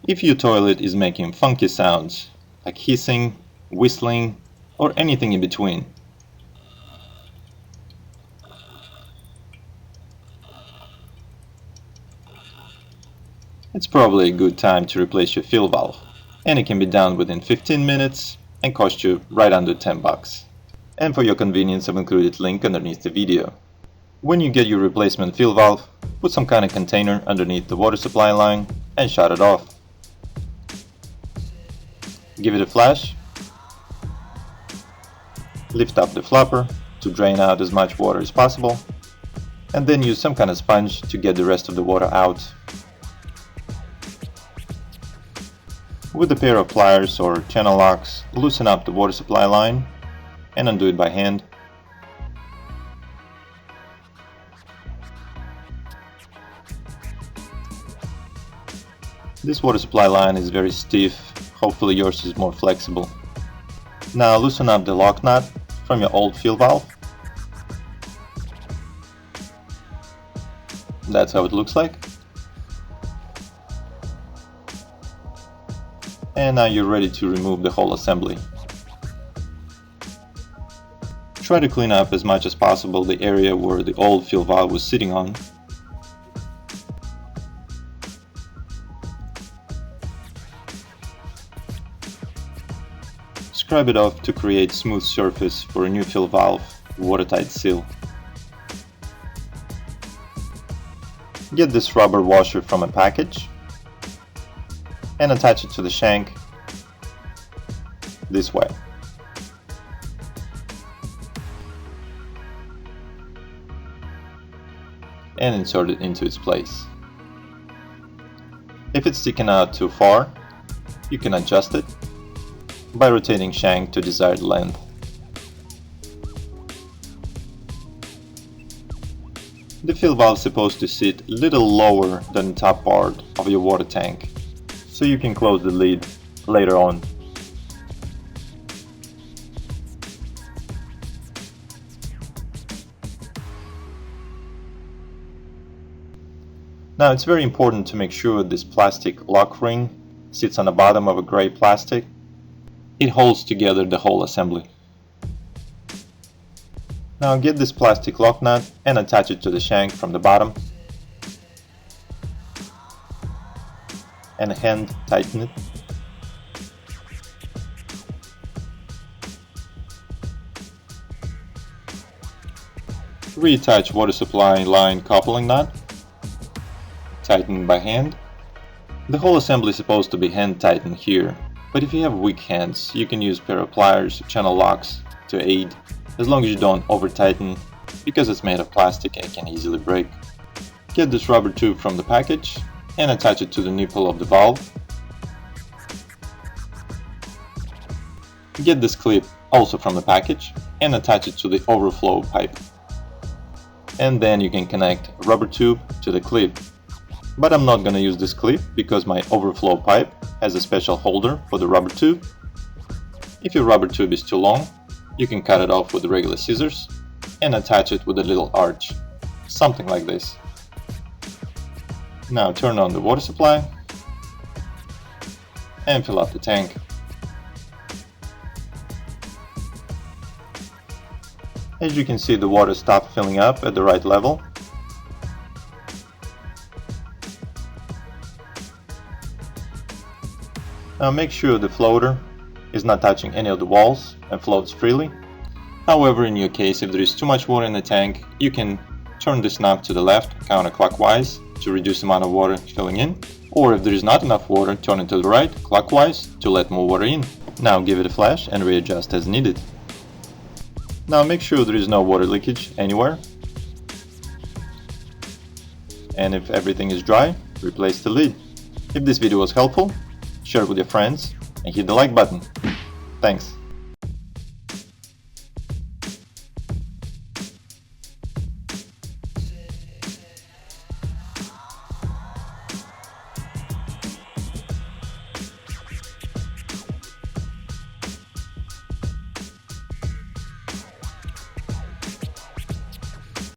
If your toilet is making funky sounds, like hissing, whistling, or anything in between, it's probably a good time to replace your fill valve, and it can be done within 15 minutes and cost you right under 10 bucks. And for your convenience, I've included a link underneath the video. When you get your replacement fill valve, put some kind of container underneath the water supply line and shut it off. Give it a flash, lift up the flapper to drain out as much water as possible, and then use some kind of sponge to get the rest of the water out. With a pair of pliers or channel locks, loosen up the water supply line and undo it by hand. This water supply line is very stiff, hopefully yours is more flexible. Now loosen up the lock nut from your old fill valve. That's how it looks like. And now you're ready to remove the whole assembly. Try to clean up as much as possible the area where the old fill valve was sitting on. Scrub it off to create smooth surface for a new fill valve, watertight seal. Get this rubber washer from a package and attach it to the shank this way. And insert it into its place. If it's sticking out too far, you can adjust it by rotating shank to desired length. The fill valve is supposed to sit a little lower than the top part of your water tank, so you can close the lid later on. Now it's very important to make sure this plastic lock ring sits on the bottom of a gray plastic. It holds together the whole assembly. Now get this plastic lock nut and attach it to the shank from the bottom. And hand tighten it. Reattach water supply line coupling nut. Tighten by hand. The whole assembly is supposed to be hand tightened here, but if you have weak hands, you can use a pair of pliers or channel locks to aid, as long as you don't over tighten, because it's made of plastic and can easily break. Get this rubber tube from the package and attach it to the nipple of the valve. Get this clip also from the package and attach it to the overflow pipe. And then you can connect a rubber tube to the clip. But I'm not gonna use this clip because my overflow pipe has a special holder for the rubber tube. If your rubber tube is too long, you can cut it off with regular scissors and attach it with a little arch, something like this. Now turn on the water supply and fill up the tank. As you can see, the water stopped filling up at the right level. Now make sure the floater is not touching any of the walls and floats freely. However, in your case, if there is too much water in the tank, you can turn this knob to the left counterclockwise to reduce the amount of water filling in, or if there is not enough water, turn it to the right clockwise to let more water in. Now give it a flash and readjust as needed. Now make sure there is no water leakage anywhere, and if everything is dry, replace the lid. If this video was helpful, share it with your friends and hit the like button. Thanks.